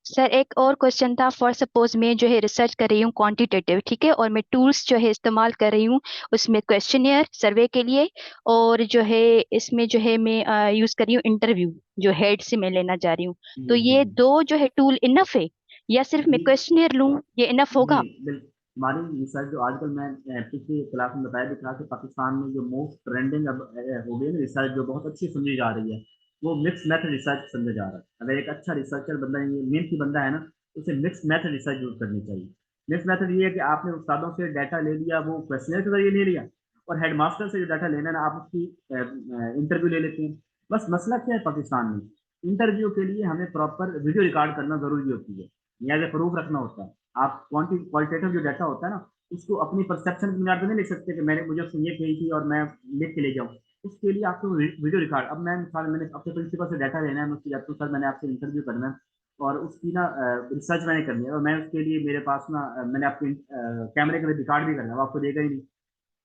Speaker 5: सर एक और क्वेश्चन था, फॉर सपोज मैं जो है रिसर्च कर रही हूँ क्वांटिटेटिव, ठीक है, और मैं टूल्स जो है इस्तेमाल कर रही हूँ उसमें क्वेश्चनियर सर्वे के लिए, और जो है इसमें जो है मैं यूज कर रही हूँ इंटरव्यू जो हेड से मैं लेना चाह रही हूँ। तो
Speaker 1: जी जी
Speaker 5: ये दो जो है टूल इनफ है या सिर्फ मैं
Speaker 1: जी
Speaker 5: क्वेश्चनियर लूँ, ये इनफ होगा?
Speaker 1: नहीं, बिल्कुल। हमारी रिसर्च जो आजकल मैं पिछली क्लास में बताया भी था कि पाकिस्तान में जो मोस्ट ट्रेंडिंग अब हो गई ना रिसर्च, जो बहुत अच्छी समझी जा रही है, वो मिक्स मेथड रिसर्च समझा जा रहा है। अगर एक अच्छा रिसर्चर बंदा, ये मेहनती बंदा है ना, उसे मिक्स मेथड रिसर्च यूज करनी चाहिए। मिक्स मेथड ये है कि आपने उस्तादों से डाटा ले लिया, वो क्वेश्चनर के जरिए ले लिया, और हेडमास्टर से जो डाटा लेना है ना, आप उसकी इंटरव्यू ले लेते हैं। बस मसला क्या है पाकिस्तान में, इंटरव्यू के लिए हमें प्रॉपर वीडियो रिकॉर्ड करना जरूरी होती है, या प्रूफ रखना होता है। आप क्वालिटेटिव जो डाटा होता है ना, उसको अपनी परसेप्शन की बुनियाद पर नहीं लिख सकते कि मैंने मुझे उससे ये कही थी और मैं लिख के ले जाऊँ। उसके लिए आपको वीडियो रिकॉर्ड, अब मैं मिसाल मैंने अपने प्रिंसिपल से डाटा लेना है, मैं उससे जाता हूँ, सर मैंने आपसे इंटरव्यू करना है और उसकी ना रिसर्च मैंने करनी है, और मैं उसके लिए मेरे पास ना मैंने आपके कैमरे का रिकॉर्ड भी करना है, वो आपको देगा ही नहीं।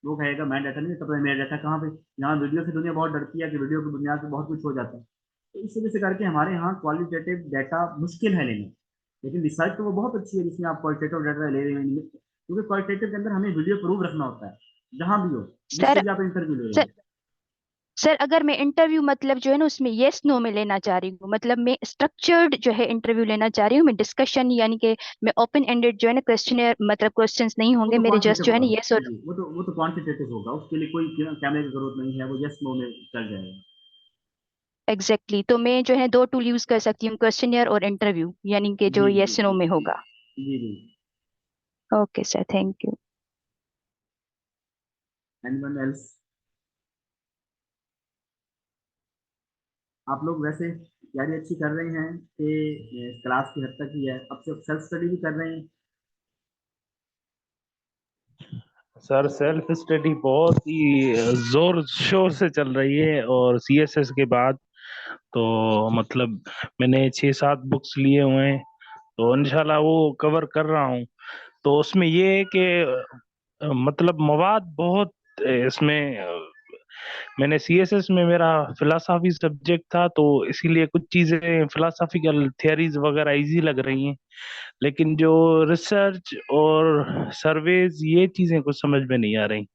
Speaker 1: वो कहेगा मैं डाटा नहीं, तब मेरा डाटा कहाँ पे, यहाँ वीडियो से दुनिया बहुत डरती है कि वीडियो की बुनियाद पर बहुत कुछ हो जाता है। तो इस वजह से करके हमारे यहाँ क्वालिटेटिव डाटा मुश्किल है लेना, लेकिन रिसर्च तो वो बहुत अच्छी है जिसमें आप क्वालिटेटिव डाटा ले रहे हैं, क्योंकि क्वालिटेटिव के अंदर हमें वीडियो प्रूफ रखना होता है, जहां भी हो, जिससे
Speaker 5: सर
Speaker 1: भी आप इंटरव्यू ले रहे
Speaker 5: सर
Speaker 1: हैं।
Speaker 5: सर अगर मैं इंटरव्यू मतलब जो है ना उसमें यस नो में लेना चाह रही हूँ, मतलब मैं स्ट्रक्चर्ड जो है इंटरव्यू लेना चाह रही हूँ, मैं डिस्कशन यानी कि मैं ओपन एंडेड जो है ना क्वेश्चनर मतलब क्वेश्चंस नहीं
Speaker 1: वो
Speaker 5: होंगे
Speaker 1: तो
Speaker 5: मेरे, जस्ट
Speaker 1: क्वांटिटेटिव
Speaker 5: जो है
Speaker 1: होगा,
Speaker 5: ना यस
Speaker 1: जी
Speaker 5: और
Speaker 1: जी, वो तो क्वांटिटेटिव होगा, उसके लिए कोई कैमरे की जरूरत नहीं है, वो यस नो में चल जाएगा।
Speaker 5: Exactly exactly। तो मैं जो है दो टूल यूज कर सकती हूँ, क्वेश्चनियर और इंटरव्यू, यानी कि जो
Speaker 1: जी जी
Speaker 5: यस नो
Speaker 1: जी
Speaker 5: में होगा।
Speaker 1: जी जी।
Speaker 5: Okay sir, thank you.
Speaker 1: Anyone else? आप लोग वैसे तैयारी अच्छी कर रहे हैं कि क्लास की हद तक ही है, अब से सेल्फ स्टडी भी कर रहे हैं?
Speaker 4: सर सेल्फ स्टडी बहुत ही जोर शोर से चल रही है, और सीएसएस के बाद तो मतलब मैंने 6-7 बुक्स लिए हुए हैं, तो इंशाल्लाह वो कवर कर रहा हूँ। तो उसमें ये है कि मतलब मवाद बहुत इसमें मैंने सीएसएस में मेरा फिलोसॉफी सब्जेक्ट था, तो इसीलिए कुछ चीजें फिलोसॉफिकल थियरीज वगैरह इजी लग रही हैं, लेकिन जो रिसर्च और सर्वेज ये चीजें कुछ समझ में नहीं आ रही।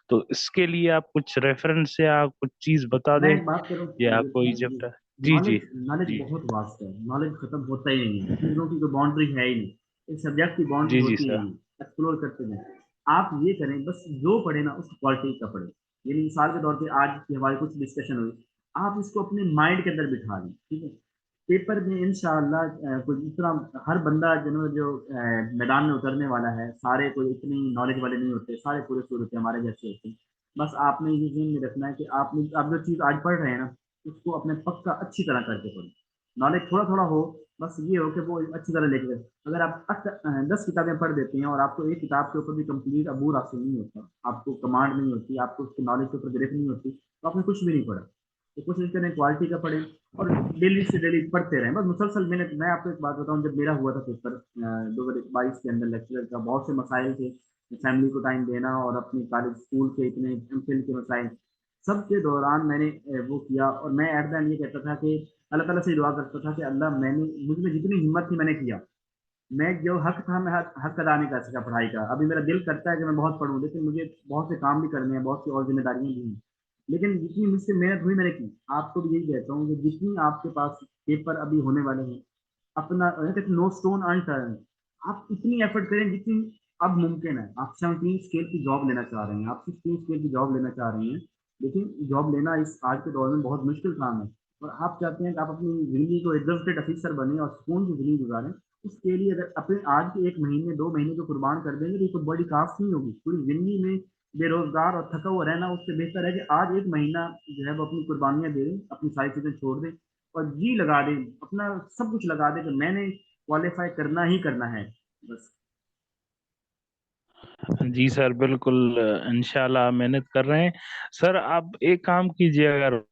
Speaker 4: तो इसके लिए आप कुछ रेफरेंस या कुछ चीज बता
Speaker 1: मैं
Speaker 4: दें,
Speaker 1: एक बात करूँ,
Speaker 4: या कोई
Speaker 1: ये
Speaker 4: चैप्टर। जी जी
Speaker 1: नॉलेज नॉलेज
Speaker 4: जी
Speaker 1: बहुत वास्ट है, नॉलेज खत्म होता ही नहीं है, चीज़ों की कोई बाउंड्री है ही नहीं, एक सब्जेक्ट की बाउंड्री
Speaker 4: जी जी
Speaker 1: होती ही
Speaker 4: सर।
Speaker 1: नहीं, एक्सप्लोर करते जाएं। आप ये करें, बस जो पढ़े ना उसकी क्वालिटी का पढ़े। यानी मिसाल के तौर पे आज की हमारी कुछ डिस्कशन हुई, आप इसको अपने माइंड के अंदर बिठा लें, ठीक है। पेपर में इंशाअल्लाह कोई इतना हर बंदा जो मैदान में उतरने वाला है, सारे कोई इतनी नॉलेज वाले नहीं होते, सारे पूरे पूरे होते हैं, हमारे जैसे होते हैं। बस आपने ये ध्यान में रखना है कि आप जो चीज़ आज पढ़ रहे हैं ना, उसको अपने पक्का अच्छी तरह करके पढ़ें। नॉलेज थोड़ा थोड़ा हो, बस ये हो कि वो अच्छी तरह लेके जाए। अगर आप 10 किताबें पढ़ देते हैं और आपको एक किताब के ऊपर भी कंप्लीट अबूर हासिल नहीं होता, आपको कमांड नहीं होती, आपको उसकी नॉलेज के ऊपर ग्रिप नहीं होती, तो आपने कुछ भी नहीं पढ़ा। तो कोशिश करें क्वालिटी का पढ़ें, और डेली से डेली पढ़ते रहें, बस मुसलसल। मैं आपको एक बात बताऊं, जब मेरा हुआ था पेपर 2022 के अंदर लेक्चर का, बहुत से मसाइल थे, फैमिली को टाइम देना और अपनी कॉलेज स्कूल के इतने एमफिल के मसाइल, सब के दौरान मैंने वो किया, और मैं एट द एंड ये कहता था कि अल्लाह ताला से दुआ करता था कि अल्लाह, मुझ में जितनी हिम्मत थी मैंने किया, मैं जो हक था मैं हक अदा नहीं कर सका पढ़ाई का। अभी मेरा दिल करता है कि मैं बहुत पढ़ूं, लेकिन मुझे बहुत से काम भी करने हैं, बहुत सी और जिम्मेदारियां भी हैं। लेकिन जितनी मुझसे मेहनत हुई मैंने की। आपको भी यही कहता हूँ कि जितनी आपके पास पेपर अभी होने वाले हैं, अपना कहते नो स्टोन अनटर्न, आप इतनी एफर्ट करें जितनी अब मुमकिन है। आप 17 स्केल की जॉब लेना चाह रहे हैं, आप 16 स्केल की जॉब लेना चाह रहे हैं, लेकिन जॉब लेना इस आज के दौर में बहुत मुश्किल काम है। और आप चाहते हैं कि आप अपनी जिंदगी को एक गजटेड ऑफिसर बने और सुकून की जिंदगी गुजारें। उसके लिए अगर अपने आज के 1 महीने 2 महीने को कुर्बान कर देंगे तो ये कोई बड़ी कास्ट नहीं होगी। पूरी जिंदगी में बेरोजगार और थका हुआ रहना उससे बेहतर है कि आज 1 महीना जो है वो अपनी कुर्बानियां दे दें, अपनी सारी चीजें छोड़ दें और जी लगा दें, अपना सब कुछ लगा दें कि मैंने क्वालिफाई करना ही करना है बस।
Speaker 4: जी सर, बिल्कुल इंशाल्लाह मेहनत कर रहे हैं। सर आप एक काम कीजिए, अगर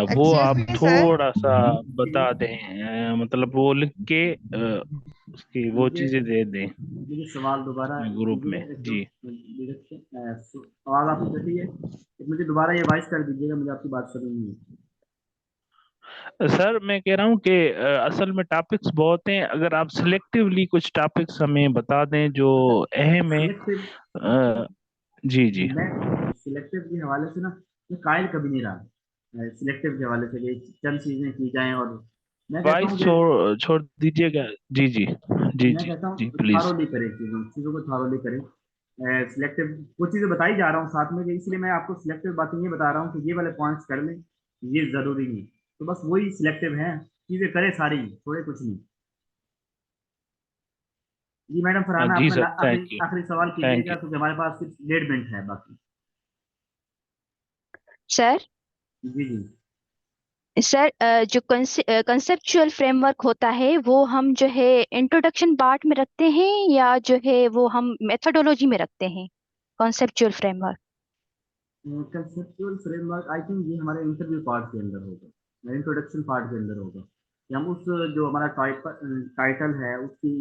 Speaker 4: वो
Speaker 3: एक्सक्यूज
Speaker 4: आप
Speaker 3: मी सर।
Speaker 4: थोड़ा सा
Speaker 1: जी
Speaker 4: बता दें, मतलब वो लिख के उसकी वो
Speaker 1: मुझे
Speaker 4: चीजें दे दें
Speaker 1: मुझे सवाल दोबारा
Speaker 4: ग्रुप में।
Speaker 1: कीजिएगा। एक तो
Speaker 4: जी
Speaker 1: आवाज आपकी कटी है, एक मुझे दोबारा ये वॉइस कर दीजिएगा, मुझे आपकी बात समझ नहीं
Speaker 4: सर मैं कह रहा हूँ कि असल में टॉपिक्स बहुत हैं, अगर आप सिलेक्टिवली कुछ टॉपिक्स हमें बता दें जो
Speaker 1: है।
Speaker 4: अहम है।
Speaker 1: सिलेक्टिव
Speaker 4: जी
Speaker 1: जी,
Speaker 4: जी।
Speaker 1: मैं सिलेक्टिव के हवाले से ना, मैं कायल कभी नहीं रहा सिलेक्टिव के हवाले से कि चंद चीजें की जाएं। और मैं कहता
Speaker 4: वॉइस
Speaker 1: हूँ कि
Speaker 4: छोड़ छोड़ दीजिएगा। जी जी। जी
Speaker 1: मैं
Speaker 4: जी।
Speaker 1: कहता
Speaker 4: जी
Speaker 1: हूँ
Speaker 4: प्लीज।
Speaker 1: थारोली करें, चीज़ों को थारोली करें। सिलेक्टिव कुछ चीज़ें बताई जा रहा हूँ साथ में कि इसलिए मैं आपको सिलेक्टिव बातें ये बता रहा हूँ कि ये वाले पॉइंट्स कर लें, ये ज़रूरी नहीं। तो बस वही सिलेक्टिव है, चीज़ें करें सारी, थोड़े कुछ नहीं। जी मैडम फरहाना,
Speaker 4: जी
Speaker 1: अपना
Speaker 4: सर,
Speaker 1: आखिरी
Speaker 4: थैंक यू।
Speaker 1: आखिरी सवाल
Speaker 4: थैंक
Speaker 1: कीजिएगा
Speaker 4: यू।
Speaker 1: क्योंकि हमारे पास सिर्फ 1.5 मिनट है बाकी।
Speaker 5: सर
Speaker 1: जी जी।
Speaker 5: सर जो कंसेप्चुअल फ्रेमवर्क होता है वो हम जो है इंट्रोडक्शन पार्ट में रखते हैं या जो है वो हम मेथोडोलॉजी में रखते हैं conceptual framework.
Speaker 1: Conceptual framework I think ये हमारे इंटरव्यू पार्ट के अंदर होगा, इंट्रोडक्शन पार्ट के अंदर होगा कि हम उस जो हमारा टाइटल है उसकी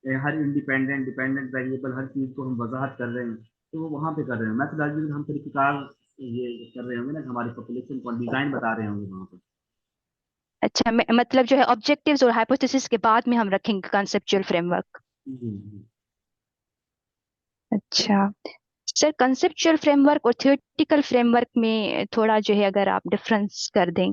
Speaker 1: हर इंडिपेंडेंट डिपेंडेंट वेरिएबल हर चीज़ को हम वजाहत कर रहे हैं, तो वो वहाँ पे कर रहे हैं। मैथोडोलॉजी में हम तरीक़ेकार ये कर रहे होंगे ना कि हमारी पॉपुलेशन को डिज़ाइन बता रहे होंगे वहाँ पे।
Speaker 5: अच्छा मतलब जो है ऑब्जेक्टिव्स और हाइपोथेसिस के बाद में हम रखेंगे कॉन्सेप्चुअल फ्रेमवर्क।
Speaker 1: जी जी।
Speaker 5: अच्छा सर, कंसेप्चुअल फ्रेमवर्क और थ्योरेटिकल फ्रेमवर्क में थोड़ा जो है अगर आप डिफरेंस कर दें।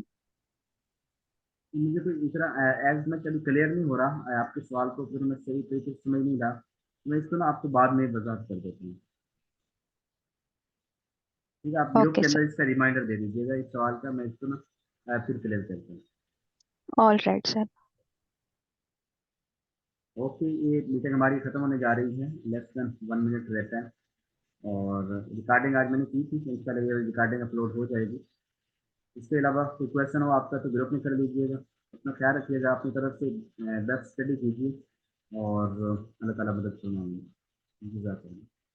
Speaker 1: मुझे तो इतना एज में कभी क्लियर नहीं हो रहा आपके सवाल को, फिर मैं सही तरीके से समझ नहीं रहा। मैं इसको ना आपको बाद में वजाहत कर देता हूँ। ठीक है, आप ग्रुप
Speaker 5: ओके
Speaker 1: के
Speaker 5: सर।
Speaker 1: अंदर इसका रिमाइंडर दे दीजिएगा इस सवाल का, मैं इसको ना फिर क्लियर करता हूँ।
Speaker 5: All right sir.
Speaker 1: ओके, ये मीटिंग हमारी खत्म होने जा रही है, लेस देन 1 मिनट रहता है। और रिकॉर्डिंग आज मैंने की थी, तो इसका रिकॉर्डिंग अपलोड हो जाएगी। इसके अलावा कोई क्वेश्चन हो आपका तो ग्रुप में कर लीजिएगा। अपना ख्याल रखिएगा, अपनी तरफ से बेस्ट स्टडी कीजिए और अल्लाह ताला मदद फरमाएंगे। जज़ाकल्लाह।